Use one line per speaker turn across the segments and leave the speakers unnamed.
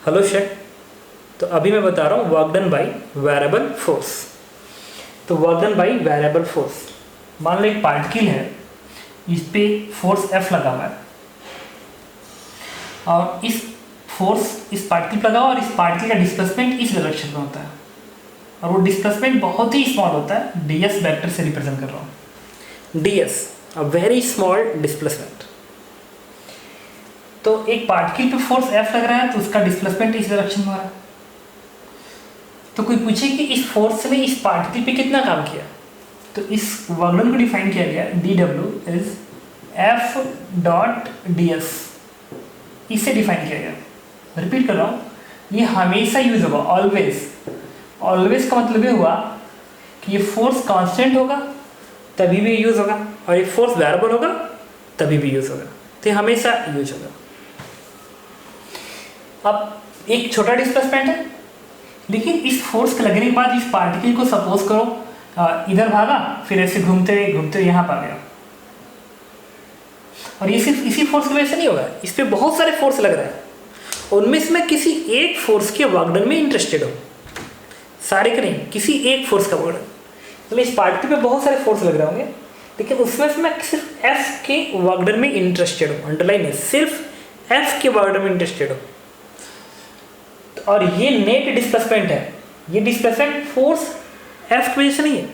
Hello शेट। तो अभी मैं बता रहा हूँ work done by variable force. तो work done by variable force, मान लो एक पार्टिकल है, इस पे फोर्स F लगा हुआ है और इस पार्टिकल पर लगा हुआ और इस पार्टिकल का डिस्प्लेसमेंट इस डायरेक्शन में होता है और वो डिस्प्लेसमेंट बहुत ही स्मॉल होता है, ds वेक्टर से रिप्रेजेंट कर रहा हूँ। ds a very small displacement. तो एक पार्टिकल पे फोर्स F लग रहा है तो उसका डिस्प्लेसमेंट इस डायरेक्शन में हो रहा है। तो कोई पूछे कि इस फोर्स ने इस पार्टिकल पे कितना काम किया, तो इस वर्क डन को डिफाइन किया गया dW is F dot ds, इससे डिफाइन किया गया। रिपीट कर रहा हूँ, ये हमेशा यूज होगा, ऑलवेज का मतलब ये हुआ कि ये फोर्स कांस्टेंट होगा तभी भी यूज होगा और ये फोर्स वेरिएबल होगा तभी भी यूज होगा, तो ये हमेशा यूज होगा। अब एक छोटा डिस्प्लेसमेंट है, लेकिन इस फोर्स के लगने के बाद इस पार्टिकल को सपोज करो इधर भागा, फिर ऐसे घूमते घूमते यहाँ पर आ गया। और ये सिर्फ इसी फोर्स की वजह से नहीं होगा, इस पर बहुत सारे फोर्स लग रहे हैं, उनमें से मैं किसी एक फोर्स के वर्क डन में इंटरेस्टेड हूँ, सारे के नहीं, किसी एक फोर्स का वर्क डन। मतलब इस पार्टिकल पे बहुत सारे फोर्स लग रहे होंगे, लेकिन उसमें से मैं सिर्फ F के वर्क डन में इंटरेस्टेड हूँ। अंडरलाइन है, सिर्फ F के वर्क डन में इंटरेस्टेड हूँ। और ये नेट डिस्प्लेसमेंट है, ये डिस्प्लेसमेंट फोर्स F की वजह से नहीं है।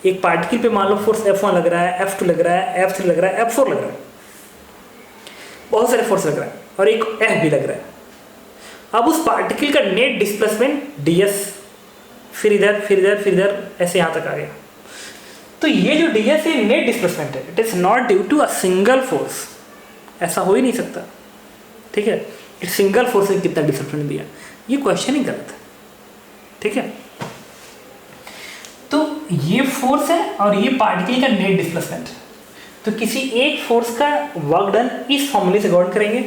एक पार्टिकल पे मान लो फोर्स F1 लग रहा है, F2 लग रहा है, F3 लग रहा है, F4 लग रहा है, बहुत सारे फोर्स लग रहा है और एक F भी लग रहा है। अब उस पार्टिकल का नेट डिस्प्लेसमेंट ds, फिर इधर फिर इधर फिर इधर ऐसे यहाँ तक आ गया। तो ये जो ds है नेट डिस्प्लेसमेंट है, it is not due to a single force, ऐसा हो ही नहीं सकता। ठीक है, इस सिंगल फोर्स ने कितना डिस्प्लेसमेंट दिया, ये क्वेश्चन ही गलत है। ठीक है, तो ये फोर्स है और ये पार्टिकल का नेट डिस्प्लेसमेंट। तो किसी एक फोर्स का वर्क डन इस फॉर्मूले से गौर करेंगे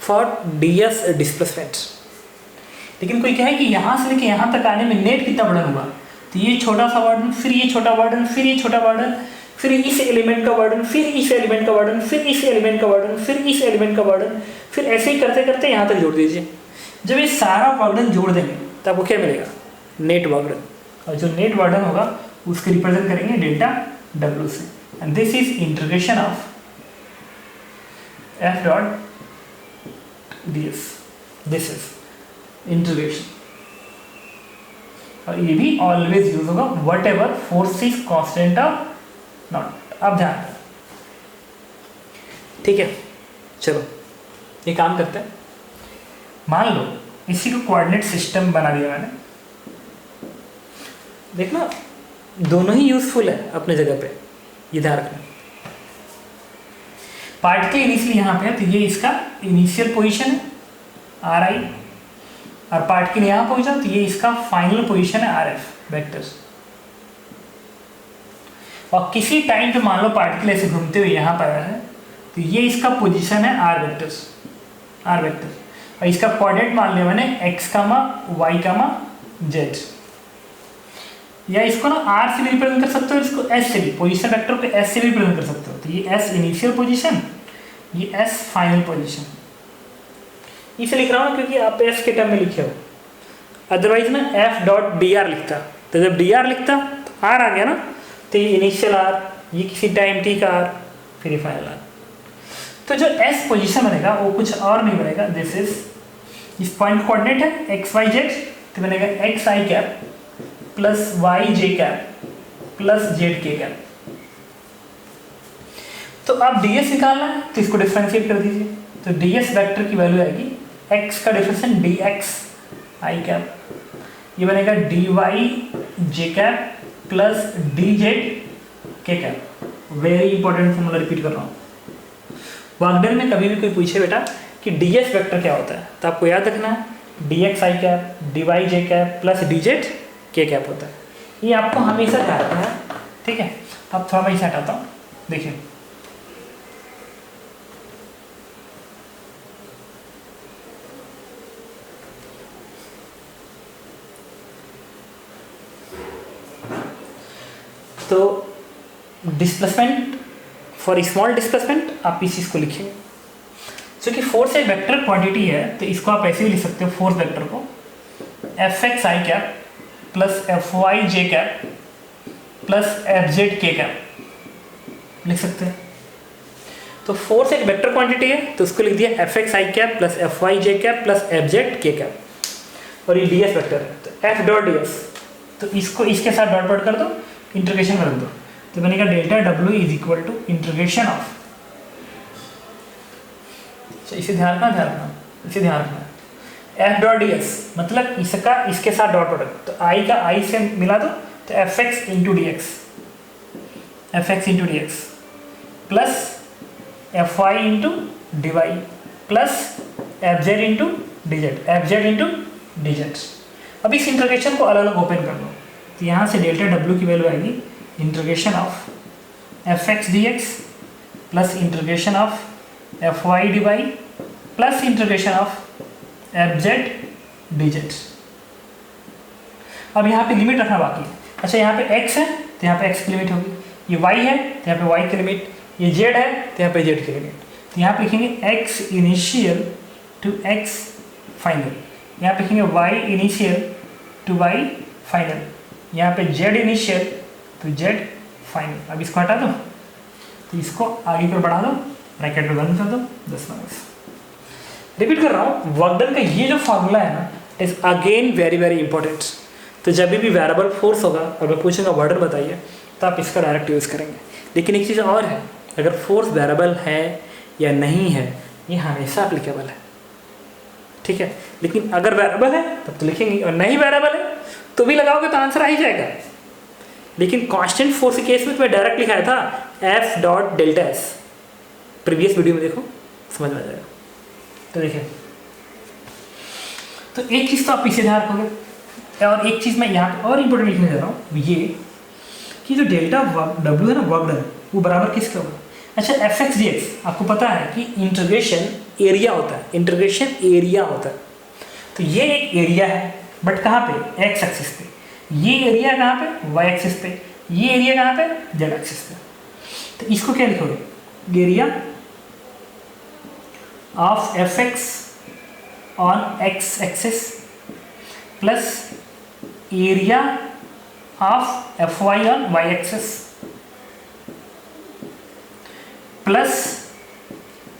फॉर ds डिस्प्लेसमेंट। लेकिन कोई कहे कि यहाँ से लेके यहाँ तक आने में नेट कितना वर्डन हुआ, तो ये छोटा सा वर्डन, फिर ये छोटा वर्डन, फिर ये छोटा वर्डन, फिर इस एलिमेंट का वर्डन, फिर इस एलिमेंट का वर्डन, फिर इस एलिमेंट का वर्डन, फिर इस एलिमेंट का वर्डन, फिर ऐसे ही करते करते यहाँ तक जोड़ दीजिए। जब ये सारा वर्डन जोड़ देंगे तो आपको क्या मिलेगा, नेट वर्डन। और जो नेट वर्डन होगा उसके रिप्रेजेंट करेंगे डेल्टा W से, and this is integration of F dot ds, this is integration. और ये भी ऑलवेज यूज होगा what ever force is constant of not. अब ध्यान दें, ठीक है। चलो ये काम करते हैं, मान लो इसी को कोऑर्डिनेट सिस्टम बना दिया मैंने। देखना दोनों ही यूजफुल है अपने जगह पे, ये ध्यान रखना। पार्टिकल इनिशियली यहाँ पे है तो ये इसका इनिशियल पोजीशन है RI, और पार्टिकल यहाँ पहुंचा तो ये इसका फाइनल पोजीशन है RF वेक्टर्स। और किसी टाइम पे मान लो पार्टिकल ऐसे घूमते हुए यहाँ पर आया है तो ये इसका पोजीशन है R वेक्टर, और इसका कोऑर्डिनेट मान लिया मैंने x, y, z। या इसको ना R से भी रिप्रेजेंट कर सकते हो, इसको S से भी, पोजीशन वेक्टर को S से भी रिप्रेजेंट कर सकते हो। तो ये S इनिशियल पोजीशन, ये S फाइनल पोजीशन। इसे लिख रहा हूँ क्योंकि आप S के टर्म में लिखे हो, अदरवाइज ना F डॉट dr लिखता, तो जब dr लिखता तो R आ गया ना, तो ये इनिशियल R, ये किसी टाइम t का R, फिर ये फाइनल R। तो जो S पोजीशन बनेगा वो कुछ और नहीं बनेगा, दिस इज, इस पॉइंट कोऑर्डिनेट है x y z, तो बनेगा x I cap plus y j cap plus z k cap. तो अब ds निकालना है तो इसको डिफरेंशिएट कर दीजिए, तो ds वेक्टर की वैल्यू आएगी x का डिफरेंशिएट dx I कैप, ये बनेगा dy j cap plus dz k cap. Very important formula repeat कर रहा हूँ। वर्क डन में कभी भी कोई पूछे बेटा कि ds वेक्टर क्या होता है, तो आपको याद रखना है dx I cap dy j cap plus dz k cap होता है। ये आपको हमेशा ध्यान रखना है, ठीक है। अब थोड़ा मैं इसे हटाता हूँ, देखिए तो डिस्प्लेसमेंट फॉर स्मॉल डिस्प्लेसमेंट आप इस चीज़ को लिखेंगे। क्योंकि फोर्स एक वेक्टर क्वांटिटी है तो इसको आप ऐसे भी लिख सकते हो, फोर्स वेक्टर को F X I cap plus F y J cap plus F Z के कैप लिख सकते हैं। तो फोर्स एक वेक्टर क्वांटिटी है तो उसको लिख दिया F X I cap plus F y J cap plus F Z के कैप, और ये डी एस वेक्टर है तो एफ डॉट डी एस, तो इसको इसके साथ डॉट डॉट कर दो, इंटीग्रेशन कर दो, तो बनेगा delta W is equal to integration of, इसे ध्यान रखना, इसे ध्यान रखना, एफ डॉट डी एस मतलब इसका इसके साथ डॉट प्रोडक्ट, तो आई का आई से मिला दो तो F X into D X, F X into D x plus F Y into D Y plus F Z into D Z, F Z into D Z. अब इस इंटीग्रेशन को अलग अलग ओपन कर लो, तो यहाँ से डेल्टा डब्ल्यू की वैल्यू आएगी integration of F X D x plus integration of F Y D Y plus integration of F Z D Z. अब यहाँ पे लिमिट रखना बाकी है। अच्छा यहाँ पे x है तो यहाँ पे x की लिमिट होगी, ये y है तो यहाँ पे y की लिमिट, ये z है तो यहाँ पे z की लिमिट। तो यहाँ पे लिखेंगे x initial to x final, यहाँ पे लिखेंगे y initial to y final, यहाँ पे z initial to z final. अब इसको हटा दो तो इसको आगे पर बढ़ा दो, ब्रैकेट में बंद कर दो 10 माइनस। रिपीट कर रहा हूँ, वर्क डन का ये जो फार्मूला है ना is again very very important. तो जब भी वेरिएबल फोर्स होगा और मैं पूछूंगा वर्क डन बताइए तो आप इसका डायरेक्ट यूज़ करेंगे। लेकिन एक चीज़ और है, अगर फोर्स वेरिएबल है या नहीं है ये हमेशा एप्लीकेबल है, ठीक है। लेकिन अगर वेरिएबल है तब तो लिखेंगे, और नहीं वेरिएबल है तो भी लगाओगे तो आंसर आ ही जाएगा। लेकिन कांस्टेंट फोर्स के केस में तो मैं डायरेक्ट लिखाया था F dot delta S, previous video में देखो समझ में आ जाएगा। तो देखिए, तो एक चीज़ तो आप पीछे ध्यान रखोगे, और एक चीज़ मैं यहाँ पे और इम्पोर्टेंट लिखने जा रहा हूँ ये कि जो डेल्टा डब्ल्यू है ना वर्क डन वो बराबर किसका होगा। अच्छा एफ एक्स डी एक्स आपको पता है कि इंटीग्रेशन एरिया होता है, इंटीग्रेशन एरिया होता है। तो ये एक एरिया है बट कहाँ पे, एक्स एक्सिस पे, ये एरिया कहाँ पे, वाई एक्सिस पे, ये एरिया कहाँ पे, जेड एक्सिस पे। तो इसको क्या लिखोगे, area of F X on X axis plus area of F Y on Y axis plus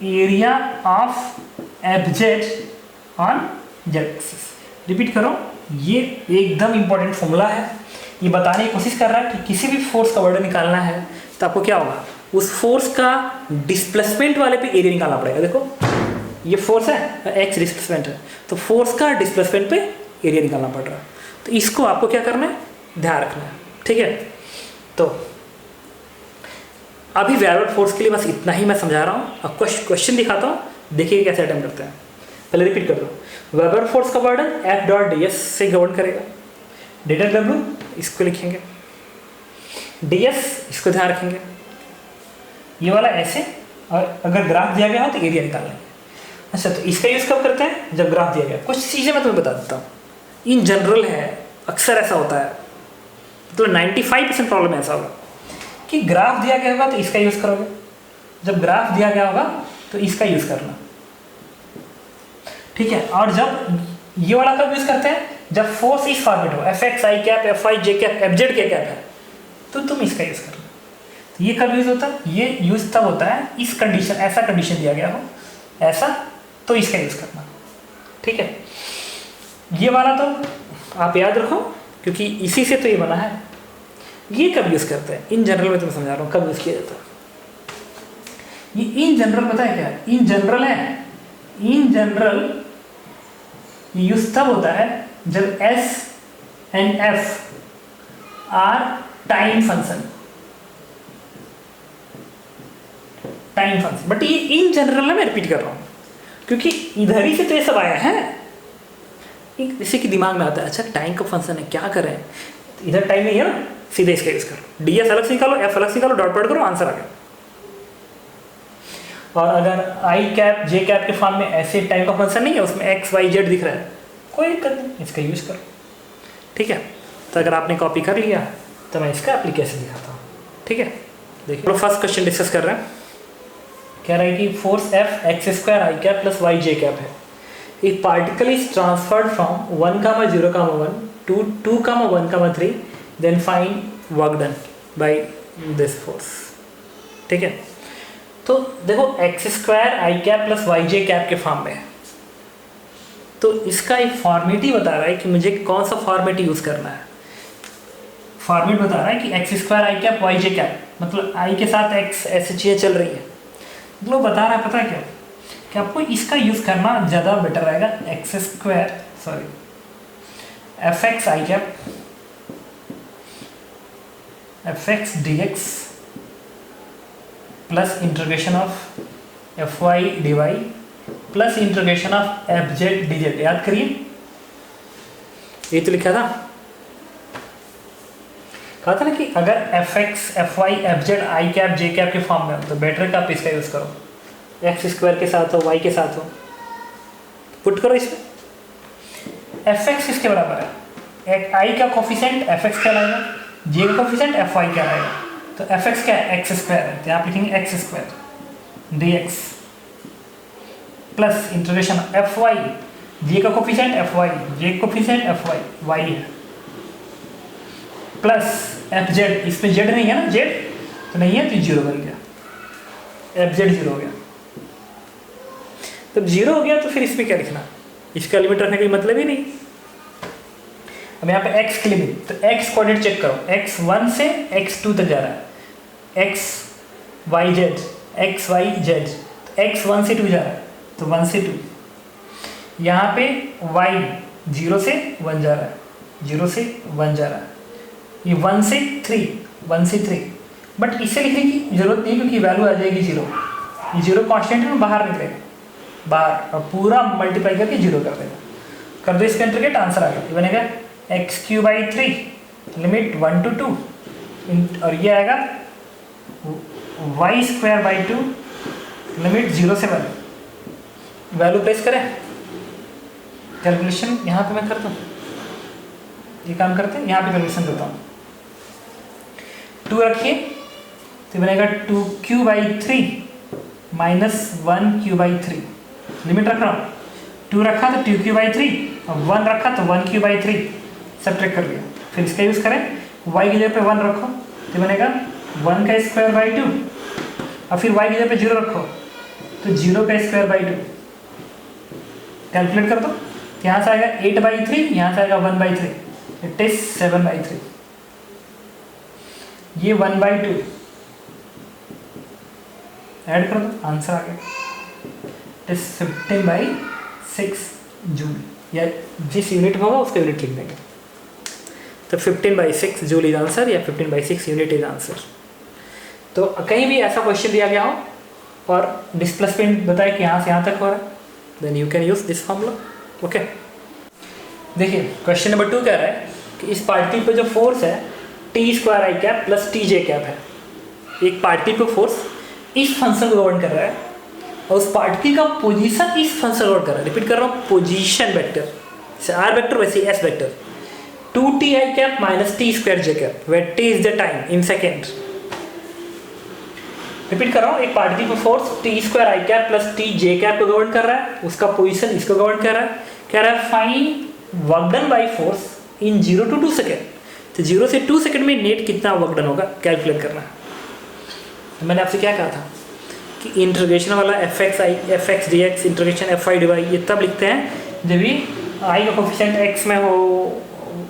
area of F Z on Z axis. Repeat करो, ये एकदम इंपॉर्टेंट फॉर्मूला है। ये बताने की कोशिश कर रहा है कि किसी भी फोर्स का वर्डन निकालना है तो आपको क्या होगा, उस फोर्स का डिस्प्लेसमेंट वाले पे एरिया निकालना पड़ेगा। देखो ये फोर्स है, एक्स डिस्प्लेसमेंट है, तो फोर्स का डिस्प्लेसमेंट पे एरिया निकालना पड़ रहा है। तो इसको आपको क्या करना है, ध्यान रखना है, ठीक है। तो अभी वेरिएबल फोर्स के लिए बस इतना ही मैं समझा रहा हूँ। अब क्वेश्चन दिखाता हूँ, देखिए कैसे अटेम्प्ट करते हैं। पहले रिपीट कर दो, वेरिएबल फोर्स का वर्डन एफ डॉट डी एस से गवर्न करेगा, डेल्टा डब्ल्यू इसको लिखेंगे, डी एस इसको ध्यान रखेंगे, ये वाला ऐसे, और अगर ग्राफ दिया गया हो तो एरिया निकाल लेंगे। अच्छा तो इसका यूज़ कब करते हैं, जब ग्राफ दिया गया। कुछ चीज़ें मैं तुम्हें बता देता हूँ, इन जनरल है, अक्सर ऐसा होता है, मतलब 95% प्रॉब्लम ऐसा होगा कि ग्राफ दिया गया होगा तो इसका यूज़ करोगे, जब ग्राफ दिया गया होगा तो इसका यूज़ करना, ठीक है। और जब ये वाला कब यूज़ करते हैं, जब फोर्स इस फॉर्मेट हो, F X I cap, F I J cap, F Z के कैप है, तो तुम इसका यूज़ करना। तो ये कब यूज़ होता है, ये यूज़ तब होता है इस कंडीशन, ऐसा कंडीशन दिया गया हो ऐसा, तो इसका यूज़ करना, ठीक है। ये वाला तो आप याद रखो क्योंकि इसी से तो ये बना है। ये कब यूज़ करते हैं, इन जनरल में तो मैं समझा रहा हूँ कब यूज़ किया जाता है। ये इन जनरल पता है क्या, इन जनरल है, इन जनरल ये यूज़ तब होता है जब S and F R time function, time function. But ये इन जनरल मैं रिपीट कर रहा हूँ क्योंकि इधर ही से तो ये सब आया है। इसी के दिमाग में आता है, अच्छा टाइम का फंक्शन है, क्या करें, इधर टाइम नहीं है ना, सीधे इसका यूज़ करो, डी एस अलग से निकालो, एफ अलग से निकालो, डॉट डॉट करो, आंसर आ गया। और अगर आई कैप जे कैप के फॉर्म में ऐसे टाइम का फंक्शन नहीं है, उसमें एक्स वाई जेड दिख रहा है, कोई दिक्कत नहीं, इसका यूज़ करो, ठीक है। तो अगर आपने कॉपी कर लिया तो मैं इसका एप्लीकेशन दिखाता हूँ, ठीक है। देखिए फर्स्ट क्वेश्चन डिस्कस कर रहे हैं कह रहा है कि force F X square I cap plus Y J cap है। If particle is transferred from 1,0,1 to 2,1,3 then find work done by this force. ठीक है, तो देखो X square I cap plus Y J cap के form में है, तो इसका एक फॉर्मेट ही बता रहा है कि मुझे कौन सा फॉर्मेट यूज़ करना है। फॉर्मेट बता रहा है कि x square I cap Y J cap, मतलब आई के साथ एक्स ऐसे चीज़ें चल रही है, मतलब बता रहा है पता है क्या कि आपको इसका यूज़ करना ज़्यादा बेटर रहेगा। X square F X I cap F X D x plus integration of F Y D Y plus integration of F Z D Z. याद करिए, ये तो लिखा था, कहा था ना कि अगर F X F Y F Z I cap J cap के फॉर्म में हो तो बेटर है कि आप इसका यूज़ करो, एक्स स्क्वायर के साथ हो वाई के साथ हो, पुट करो इसमें। एफ एक्स किसके बराबर है, एक आई का कोफिशिएंट एफ एक्स कहलाएगा, जे का कोफिशिएंट एफ वाई कहलाएगा, तो एफ एक्स क्या है एक्स स्क्वायर है, तो आप लिखेंगे x square d x plus integration f y, j का कोफिशिएंट एफ वाई, जे का कोफिशिएंट एफ वाई वाई है, प्लस एफ जेड, इसमें जेड नहीं है ना, जेड तो नहीं है तो जीरो बन गया, एफ जेड जीरो हो गया। जब जीरो हो गया तो फिर इसमें क्या लिखना, इसका लिमिट रखने का मतलब ही नहीं। अब यहाँ पे x की लिमिट, तो x कोऑर्डिनेट चेक करो, x 1 से x 2 तक जा रहा है, x y z x y z, तो x 1 से 2 जा रहा है तो 1 से 2, यहाँ पे y 0 से 1 जा रहा है, 0 से 1 जा रहा है, ये 1 से 3, 1 से 3, बट इसे लिखने की जरूरत नहीं क्योंकि वैल्यू आ जाएगी 0, ये 0 कॉन्स्टेंट है, बाहर निकलेगा बाहर और पूरा मल्टीप्लाई करके 0 कर देगा, कर दो इसका इंटीग्रेट, आंसर आ गया, ये बनेगा x Q by 3 limit 1 to 2 और ये आएगा वाई स्क्वायर बाई 2 लिमिट 0 से 1। वैल्यू प्लेस करें, कैलकुलेशन यहाँ पे मैं करता हूँ, ये काम करते हैं, यहाँ पे कैलकुलेशन करता हूँ, 2 रखिए तो बनेगा 2q by 3 minus 1q by 3, limit रख रहा हूँ, 2 रखा तो 2q बाई 3 और 1 रखा तो 1q बाई 3, सब्ट्रैक्ट कर लिया, फिर इसका यूज़ करें, y की जगह पे 1 रखो तो बनेगा 1 का स्क्वायर बाई 2 और फिर y की जगह पे 0 रखो तो 0 का स्क्वायर बाई 2, कैलकुलेट कर दो, यहाँ से आएगा 8 बाई 3, यहाँ से आएगा 1 बाई 3, इट इज 7 बाई 3, ये 1 बाई 2 ऐड कर दो, आंसर आ गया, इट इज 15 बाई 6 जूल, या जिस यूनिट में होगा उसका यूनिट लिख देंगे, तो 15 बाई 6 जूल इज आंसर या 15 बाई 6 यूनिट इज आंसर। तो कहीं भी ऐसा क्वेश्चन दिया गया हो और डिस्प्लेसमेंट बताए कि यहाँ से यहाँ तक हो रहा है, then you can use this formula. Okay, देखिए क्वेश्चन नंबर 2 कह रहा है कि इस पार्टिकल पे जो फोर्स है T square I cap plus T j cap है, एक पार्टिकल पे फोर्स इस फंक्शन को गवर्न कर रहा है और उस पार्टिकल का पोजीशन इस फंक्शन को गवर्न कर रहा है, रिपीट कर रहा हूँ, पोजीशन वेक्टर से आर वेक्टर वैसे S vector 2t i cap minus t square j cap where t is the time in second। Repeat कर रहा हूँ, एक पार्टिकल पर force t square I cap plus T j cap को govern कर रहा है, उसका पोजीशन इसको गवर्न कर रहा है, कह रहा है find work done by force in 0 to 2 second, तो 0 से 2 सेकेंड में नेट कितना वर्क डन होगा कैलकुलेट करना है। तो मैंने आपसे क्या कहा था कि इंटीग्रेशन वाला F X D X integration F I D Y ये तब लिखते हैं जब भी आई का कोफिशिएंट एक्स में हो,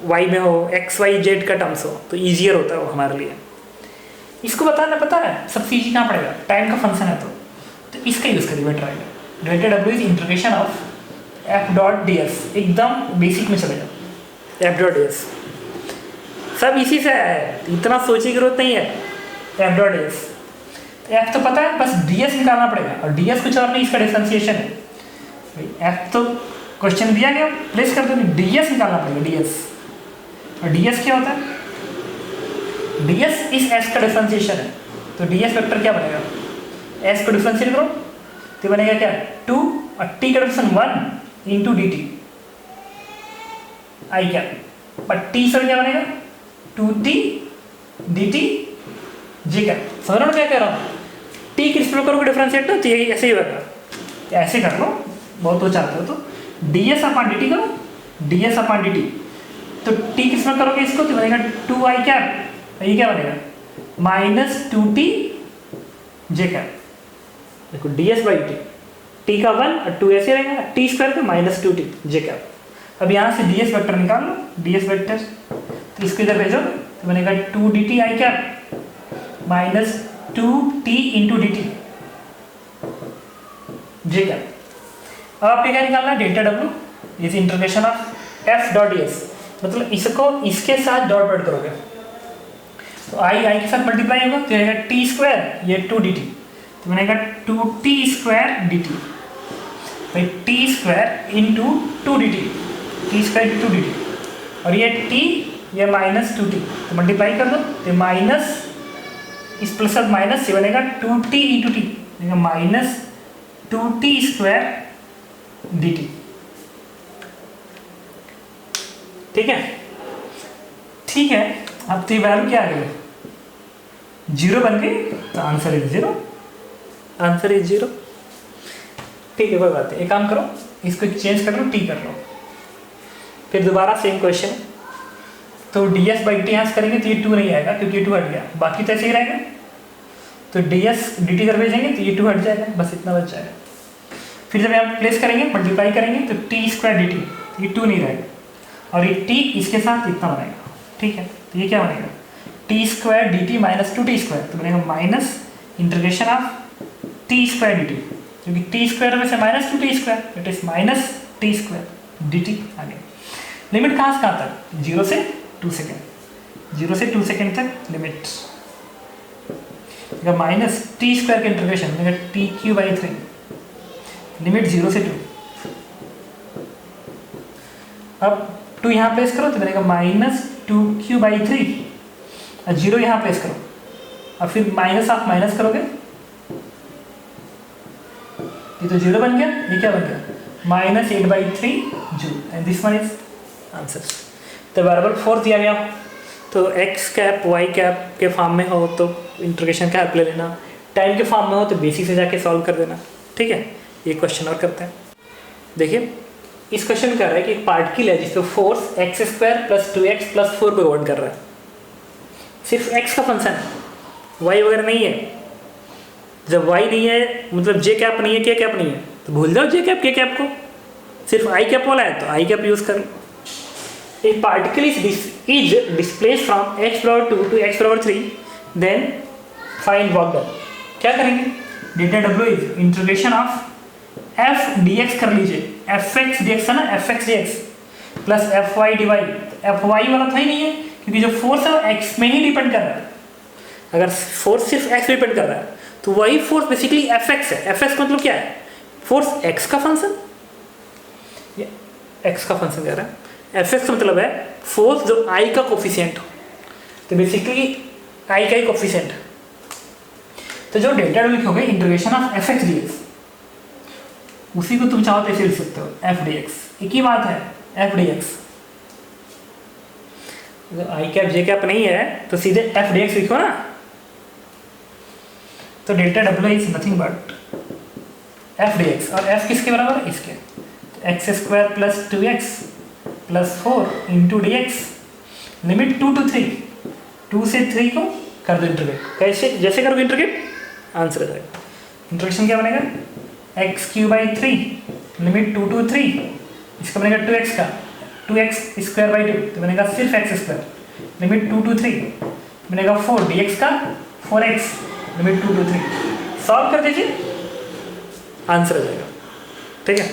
वाई में हो, एक्स वाई जेड का टर्म्स हो, तो ईजियर होता है वो हमारे लिए। इसको बताना पता है सबसे ईजी कहाँ पड़ेगा, टाइम का फंक्शन है तो इसका यूज़ करिए बेटर आएगा, divided W is integration of f dot d S, एकदम बेसिक में चले जाओ, एफ डॉट डी एस सब इसी से है, इतना सोचने की जरूरत नहीं है, F dot d S, F तो पता है, बस डी एस निकालना पड़ेगा और डी एस कुछ और नहीं, इसका डिफरेंशिएशन है, एफ तो क्वेश्चन दिया गया प्लेस कर दो, डी एस निकालना पड़ेगा, डी एस, और डी एस क्या होता है, डी एस इस एस का डिफरेंशिएशन है, तो डी एस वेक्टर क्या बनेगा, एस को डिफरेंशिएट करो तो बनेगा क्या 2 और टी का differentiation 1 into d T I क्या, और टी सर क्या बनेगा 2t dt जे क्या, समझ रहे हो क्या कह रहा हूँ, टी किस में करोगे डिफरेंशिएट, तो यही ऐसे ही होगा, ऐसे कर लो बहुत हो चाहते हो तो d s upon d t करो, d s upon d t, तो टी किस में करोगे इसको, तो बनेगा 2i कैप, ये क्या बनेगा माइनस 2t जे कैप। देखो D S by T, T का 1 और 2 ऐसे रहेगा, टी स्क्वायर पे माइनस 2t जे कैप। अब यहाँ से डी एस वेक्टर निकाल लो, डी एस वेक्टर, तो इसको इधर भेजो तो बनेगा 2dt i cap minus 2t into d t j cap. अब आपको क्या निकालना है, delta W is integration of f dot d s, मतलब इसको इसके साथ डॉट डॉट करोगे तो आई के साथ मल्टीप्लाई होगा तो रहेगा टी स्क्वायर, ये 2dt, तो बनेगा 2t स्क्वायर डी टी, भाई T square into 2dt, T square into 2dt, और ये t ये माइनस 2t, तो मल्टीप्लाई कर दो तो माइनस इस प्लस और माइनस से बनेगा 2t इंटू टी, बनेगा minus 2t square d T. ठीक है, ठीक है, अब तो ये वैल्यू क्या आ गई, 0 बन गई, तो आंसर इज 0, आंसर इज 0। ठीक है, कोई बात नहीं, एक काम करो इसको चेंज कर लो, टी कर लो, फिर दोबारा सेम क्वेश्चन, तो डी एस बाई टी यहाँ करेंगे तो ये 2 नहीं आएगा क्योंकि ये 2 हट गया, बाकी तो ऐसे ही रहेगा, तो डी एस डी टी कर भेजेंगे तो ये 2 हट जाएगा, बस इतना बच जाएगा। फिर जब यहाँ प्लेस करेंगे मल्टीप्लाई करेंगे तो टी स्क्वायर डी टी, ये 2 नहीं रहेगा, और ये टी इसके साथ इतना बनेगा। ठीक है, तो ये क्या बनेगा t square d t minus 2t square, तो बनेगा minus integration of t square d t, क्योंकि टी स्क्वायर में से minus 2t square, it is minus t square d t आ गया। लिमिट कहाँ से कहाँ तक, 0 से 2 सेकेंड, 0 से 2 सेकेंड तक लिमिट, माइनस टी स्क्वायर का इंटीग्रेशन बनेगा टी क्यू बाई 3, लिमिट 0 से 2। अब 2 यहाँ प्लेस करो तो बनेगा माइनस 2q बाई 3, और 0 यहाँ प्लेस करो, और फिर माइनस आप माइनस करोगे, ये तो 0 बन गया, ये क्या बन गया minus 8/3 joule, and this one is answer. तो वेरिएबल 4 दिया गया, तो x कैप y कैप के फॉर्म में हो तो इंटीग्रेशन का हेल्प ले लेना, टाइम के फॉर्म में हो तो बेसिक से जाके सॉल्व कर देना। ठीक है, ये क्वेश्चन और करते हैं। देखिए इस क्वेश्चन में कह रहा है कि एक पार्टिकल है जिसपे force x square plus 2x plus 4 पे वर्क कर रहा है, सिर्फ x का फंक्शन है, y वगैरह नहीं है। जब y नहीं है मतलब j कैप नहीं है, k कैप नहीं है, तो भूल जाओ j कैप k कैप को, सिर्फ i कैप वाला है तो i कैप यूज करें। एक particle is displaced from x power 2 to x power 3, then find work done. क्या करेंगे, delta W is integration of f dx कर लीजिए, fx dx है ना, fx dx plus fy dy, fy वाला था ही नहीं है क्योंकि जो फोर्स है वो x में ही डिपेंड कर रहा है। अगर फोर्स सिर्फ x पे डिपेंड कर रहा है तो वही फोर्स बेसिकली fx है। fx मतलब क्या है, फोर्स x का फंक्शन, ये x का फंक्शन कह रहा है, fx का मतलब है फोर्स जो i का कोफिशिएंट हो, तो बेसिकली i का ही कोफिशिएंट। तो जो डेल्टा डब्ल्यू लिखोगे इंटीग्रेशन ऑफ fx dx, उसी को तुम चाहो तो ऐसे लिख सकते हो f dx, एक ही बात है f dx। आई कैप जे कैप नहीं है तो सीधे f dx लिखो ना, तो delta W is nothing but f dx, और f किसके बराबर है, इसके, तो x square plus 2x plus 4 into D x, limit 2 to 3, 2 से 3 को कर दो इंटीग्रेट, कैसे जैसे करोगे इंटीग्रेट आंसर आ जाएगा। इंटीग्रेशन क्या बनेगा, x Q by 3 limit 2 to 3, इसका बनेगा 2x का 2x स्क्वायर बाई 2, तो बनेगा सिर्फ x स्क्वायर, लिमिट 2 to 3 बनेगा 4 dx का 4x लिमिट 2 to 3, सॉल्व कर दीजिए आंसर आ जाएगा। ठीक है,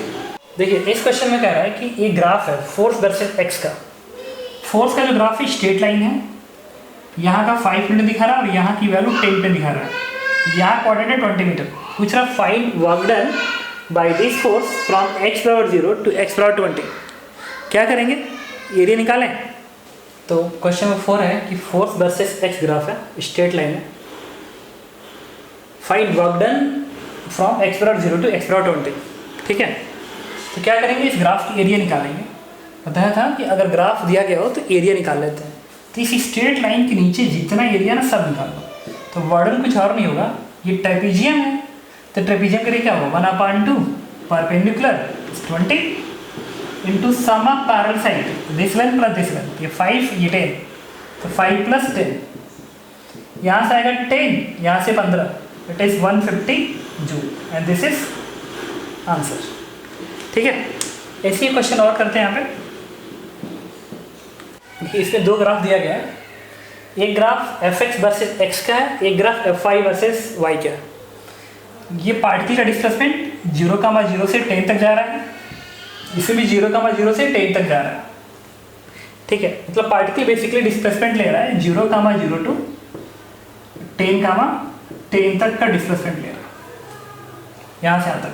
देखिए इस क्वेश्चन में कह रहा है कि ये ग्राफ है फोर्स वर्सेस x का। फोर्स का जो ग्राफ है स्ट्रेट लाइन है, यहाँ का 5 मीटर दिखा रहा है और यहाँ की वैल्यू 10 मीटर दिखा रहा है, यहाँ कोऑर्डिनेट 20 मीटर। पूछ रहा find work done by this force from x power 0 to x power 20। क्या करेंगे, एरिया निकालें। तो क्वेश्चन नंबर 4 है कि फोर्स वर्सेस x ग्राफ है, स्ट्रेट लाइन है, find work done from x power 0 to x power 20। ठीक है, तो क्या करेंगे, इस ग्राफ की एरिया निकालेंगे। बताया था कि अगर ग्राफ दिया गया हो तो एरिया निकाल लेते हैं, तो इस स्ट्रेट लाइन के नीचे जितना एरिया ना सब निकाल लो। तो वर्डन कुछ और नहीं होगा, ये ट्रेपीजियम है, तो ट्रेपीजियम के लिए क्या होगा 1/2 perpendicular 20 into sum of parallel side, this length plus this length, ये 5 ये 10, तो 5 + 10, यहाँ से आएगा 10, यहाँ से 15, it is 150 joule and this is answer. ठीक है, ऐसे ही क्वेश्चन और करते हैं यहाँ पे। इसमें दो ग्राफ दिया गया है, एक ग्राफ fx वर्सेस x का है, एक ग्राफ fy वर्सेस y का है। ये पार्टिकल का डिस्प्लेसमेंट 0,0 से 10 तक जा रहा है, इसमें भी 0,0 से 10 तक जा रहा है। ठीक है, मतलब पार्टिकल बेसिकली डिस्प्लेसमेंट ले रहा है 0,0 टू 10 तक का डिस्प्लेसमेंट ले रहा है, यहाँ से यहाँ तक।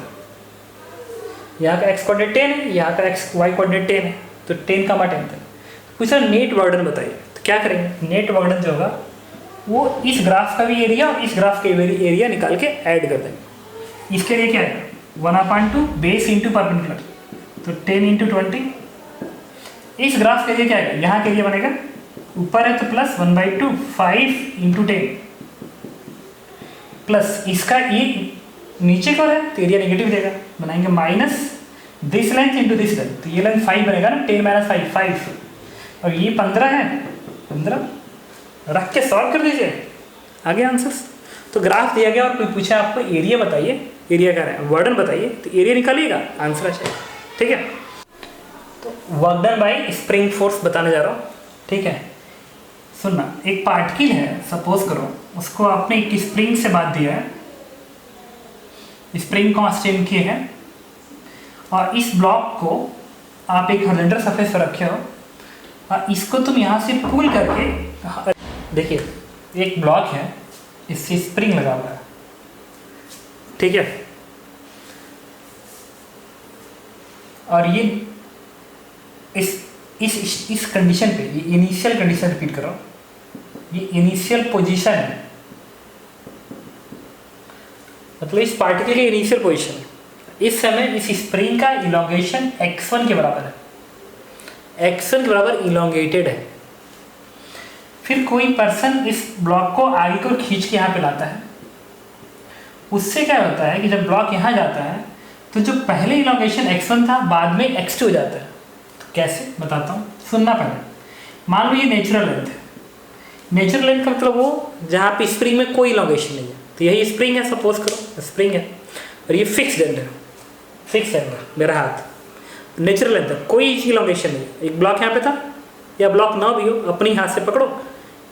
यहाँ का x कोऑर्डिनेट 10 है, यहाँ का y कोऑर्डिनेट 10 है, तो 10,10 तक। पूछा नेट वार्डन बताइए, तो क्या करेंगे, नेट वार्डन जो होगा वो इस ग्राफ का भी एरिया और इस ग्राफ का भी एरिया निकाल के ऐड कर देंगे। इसके लिए क्या है 1/2 बेस इंटू परपेंडिकुलर, तो 10 इंटू 20। इस ग्राफ के लिए क्या है, यहाँ के लिए बनेगा ऊपर है तो प्लस 1/2 5 इंटू 10 प्लस इसका ये नीचे को है तो एरिया नेगेटिव देगा, बनाएंगे minus this length into this length, तो ये लेंथ 5 बनेगा ना, 10 - 5 और ये 15 है, 15 रख के सॉल्व कर दीजिए, आगे आंसर्स। तो ग्राफ दिया गया और कोई पूछा आपको एरिया बताइए, एरिया क्या है वर्डन बताइए, तो एरिया निकालिएगा, आंसर आ जाएगा। ठीक है, तो work done bye spring force बताने जा रहा हूँ। ठीक है, सुनना, एक पार्टिकल है सपोज करो, उसको आपने एक स्प्रिंग से बांध दिया है, स्प्रिंग कांस्टेंट की है, और इस ब्लॉक को आप एक हॉरिजॉन्टल सरफेस पर रखे हो और इसको तुम यहाँ से पुल करके, देखिए एक ब्लॉक है, इससे स्प्रिंग लगा हुआ है। ठीक है, और ये इस कंडीशन पे, ये इनिशियल कंडीशन रिपीट करो, ये इनिशियल पोजीशन है, मतलब इस पार्टिकल की इनिशियल पोजीशन। इस समय इस स्प्रिंग का इलोंगेशन x1 के बराबर है, x1 के बराबर इलोंगेटेड है। फिर कोई पर्सन इस ब्लॉक को आगे को खींच के यहाँ पे लाता है, उससे क्या होता है कि जब ब्लॉक यहाँ जाता है तो जो पहले इलोंगेशन x1 था बाद में x2 हो जाता है। तो कैसे बताता हूँ, सुनना पड़ेगा। मान लो ये नेचुरल लेंथ है, नेचुरल लेंथ का मतलब वो जहाँ पे स्प्रिंग में कोई इलोंगेशन नहीं है, तो यही स्प्रिंग है, सपोज करो स्प्रिंग है, और ये फिक्स्ड एंड है, फिक्स एंड है मेरा हाथ, नेचुरल लेंथ है, कोई इलोंगेशन नहीं। एक ब्लॉक यहाँ पे था, या ब्लॉक ना भी हो, अपनी हाथ से पकड़ो,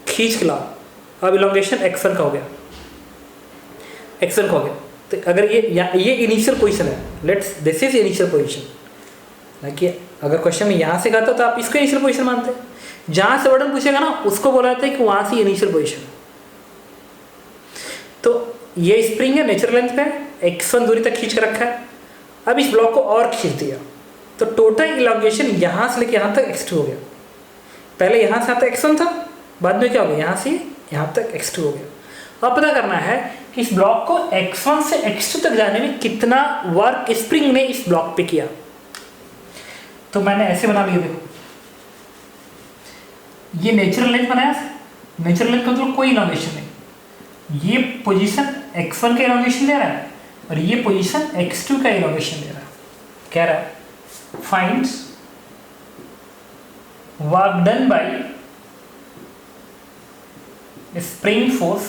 खींच के लाओ, अब इलोंगेशन x1 का हो गया, x1 का हो गया। तो अगर ये इनिशियल पोजीशन है, let's this is initial position, देखिए अगर क्वेश्चन में यहाँ से कहता तो आप इसको इनिशियल पोजीशन मानते हैं, जहाँ से वर्डन पूछेगा ना उसको बोला जाता है कि वहाँ से इनिशियल पोजीशन। तो ये स्प्रिंग है, नेचुरल लेंथ पे x1 दूरी तक खींच के रखा है, अब इस ब्लॉक को और खींच दिया, तो टोटल इलोंगेशन यहाँ से लेके यहाँ तक x2 हो गया। पहले यहाँ से यहाँ तक x1 था, बाद में क्या हो गया, यहाँ से यहाँ तक x2 हो गया। अब पता करना है कि इस ब्लॉक को x1 से x2 तक जाने में कितना वर्क स्प्रिंग ने इस ब्लॉक पे किया। तो मैंने ऐसे बना लिया, देखो ये नेचुरल लेंथ बनाया, नेचुरल लेंथ का मतलब कोई इलोंगेशन नहीं, ये पोजीशन x1 का इलोंगेशन ले रहा है और ये पोजीशन x2 का इलोंगेशन ले रहा है। कह रहा है finds work done by spring force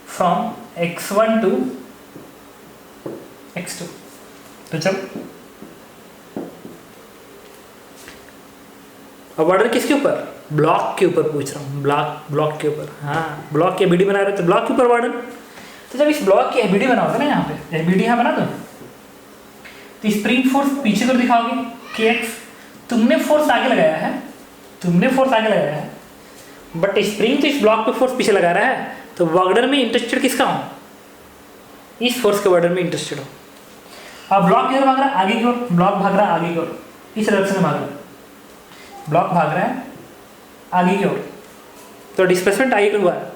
from x1 to x2। तो चलो अब ऑर्डर किसके ऊपर, ब्लॉक के ऊपर पूछ रहा हूँ, ब्लॉक के ऊपर। हाँ, ब्लॉक की एबीडी बना रहे तो ब्लॉक के ऊपर वार्डन। तो जब इस ब्लॉक की एबीडी बनाओगे ना, यहाँ पे एबीडी यहाँ बना दो, तो स्प्रिंग फोर्स पीछे को दिखाओगे kx, तुमने फोर्स आगे लगाया है, बट स्प्रिंग तो इस ब्लॉक पे फोर्स पीछे लगा रहा है, तो वर्कडन में इंटरेस्टेड किसका हूँ, इस फोर्स के वर्डन में इंटरेस्टेड हो। अब ब्लॉक किधर भाग रहा है, आगे की ओर, ब्लॉक भाग रहा है आगे की ओर, इस डायरेक्शन में भाग रहा है, ब्लॉक भाग रहा है आगे की ओर, तो डिस्प्लेसमेंट आगे की ओर हुआ है,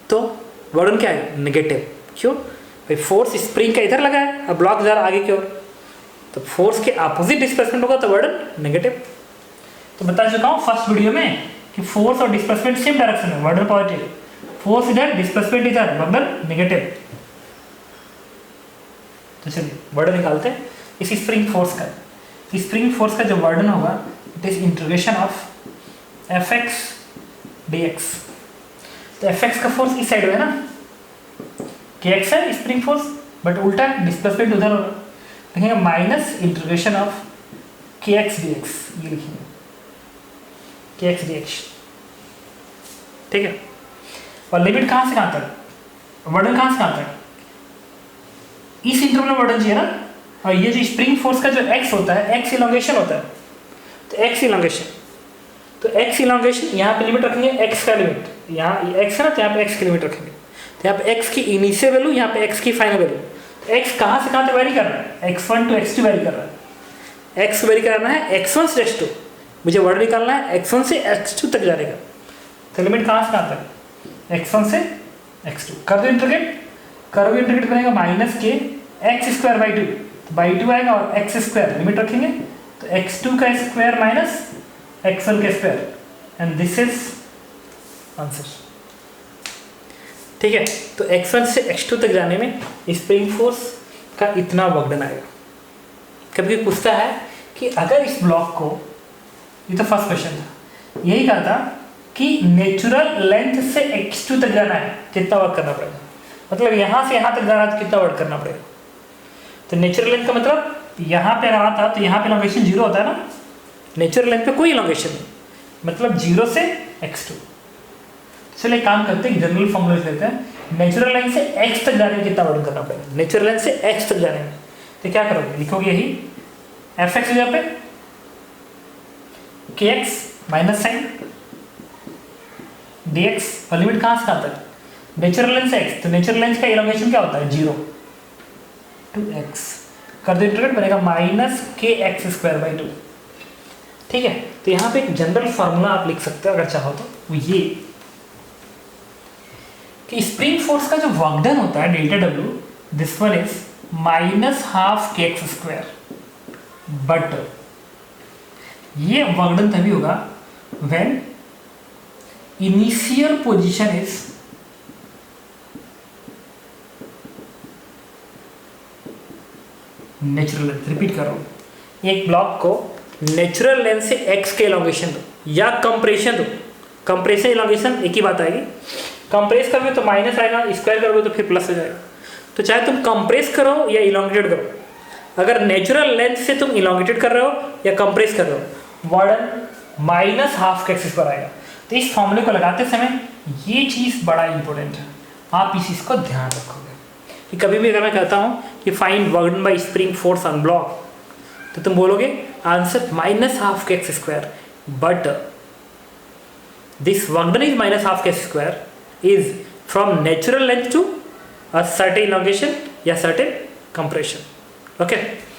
तो वर्डन क्या है, नेगेटिव। क्यों भाई, फोर्स स्प्रिंग का इधर लगा है, अब ब्लॉक जा रहा है आगे की ओर, तो फोर्स के अपोजिट डिस्प्लेसमेंट होगा तो वर्डन नेगेटिव। तो बता चुका हूँ फर्स्ट वीडियो में कि फोर्स और डिस्प्लेसमेंट सेम डायरेक्शन में, वर्डन पॉजिटिव, फोर्स इधर, डिस्प्लेसमेंट इधर, वर्डन नेगेटिव। तो चलिए वर्डन निकालते हैं इस स्प्रिंग फोर्स का। स्प्रिंग फोर्स का जो वर्डन होगा it is integration of F X D x. तो एफ एक्स का फोर्स इस साइड में है ना, के एक्स है स्प्रिंग फोर्स, बट उल्टा डिस्प्लेसमेंट उधर होगा, लिखेंगे माइनस इंटीग्रेशन ऑफ के एक्स डी एक्स, ये लिखेंगे के एक्स डी एक्स, ठीक है। और लिमिट कहाँ से कहाँ तक, वर्डन कहाँ से कहाँ तक, इस इंटरवल में वर्डन चाहिए ना। और ये जो स्प्रिंग फोर्स का जो एक्स होता है, एक्स इलोंगेशन होता है, तो एक्स इलोंगेशन, तो एक्स इलोंगेशन यहाँ पे लिमिट रखेंगे, एक्स का लिमिट, यहाँ एक्स है ना, तो यहाँ पे एक्स की लिमिट रखेंगे। तो यहाँ पे एक्स की इनिशियल वैल्यू, यहाँ पे एक्स की फाइनल वैल्यू। तो एक्स कहाँ से कहाँ तक वेरी कर रहा है, x1 to x2 वेरी कर रहा है। एक्स वेरी करना है x1 से x2, मुझे वर्ड निकालना है x1 से x2 तक जाने का। तो लिमिट कहाँ से कहाँ तक, x1 से x2, कर दो इंटीग्रेट, करोगे इंटीग्रेट बनेगा माइनस के एक्स स्क्वायर बाई टू, तो बाई टू आएगा और एक्स स्क्वायर लिमिट रखेंगे, तो x2 का स्क्वायर माइनस x1 का square, and this is answer, ठीक है। तो x1 से x2 तक जाने में स्प्रिंग फोर्स का इतना वर्कडन आएगा। कभी कभी पूछता है कि अगर इस ब्लॉक को, ये तो फर्स्ट क्वेश्चन था, यही कहा था कि नेचुरल लेंथ से x2 तक जाना है, कितना वर्क करना पड़ेगा, मतलब यहाँ से यहाँ तक जाना है तो कितना वर्क करना पड़ेगा। तो नेचुरल लेंथ का मतलब यहाँ पे रहा था तो यहाँ पे इलोंगेशन 0 होता है ना, नेचुरल लेंथ पे कोई इलोंगेशन नहीं, मतलब 0 से x2। चलिए काम करते हैं, जनरल फॉर्मूला लेते हैं, नेचुरल लाइन से x तक जाने में कितना वर्क करना पड़ेगा, नेचुरल लाइन से x तक जाने में। तो क्या करोगे, लिखोगे यही एफ एक्स जगह पे के X minus sine D X, और लिमिट कहाँ से कहाँ तक, नेचुरल लेंथ से x, तो नेचुरल लेंथ का इलोंगेशन क्या होता है 0 to x, कर दो इंटीग्रेट बनेगा माइनस के एक्स स्क्वायर बाई 2, ठीक है। तो यहाँ पे एक जनरल फार्मूला आप लिख सकते हो अगर चाहो तो, वो ये कि स्प्रिंग फोर्स का जो वर्कडन होता है delta W, this one is minus half k x square, but ये वर्कडन तभी होगा when initial position is natural length. Repeat कर रहा हूं, एक ब्लॉक को नेचुरल लेंथ से एक्स के इलोंगेशन दो या कंप्रेशन दो, कंप्रेशन इलोंगेशन एक ही बात आएगी, कंप्रेस करोगे तो माइनस आएगा, स्क्वायर करोगे तो फिर प्लस हो जाएगा। तो चाहे तुम कंप्रेस करो या इलोंगेटेड करो, अगर नेचुरल लेंथ से तुम इलोंगेटेड कर रहे हो या कंप्रेस कर रहे हो, वर्डन माइनस हाफ के एक्सिस पर आएगा। तो इस फॉर्मूले को लगाते समय ये चीज़ बड़ा इंपॉर्टेंट है, आप इस चीज़ को ध्यान रखोगे कि कभी भी अगर मैं कहता हूँ कि find work done by spring force on block, तो तुम बोलोगे answer minus half k x square, but this work done is minus half k x square is from natural length to a certain elongation या certain compression, okay।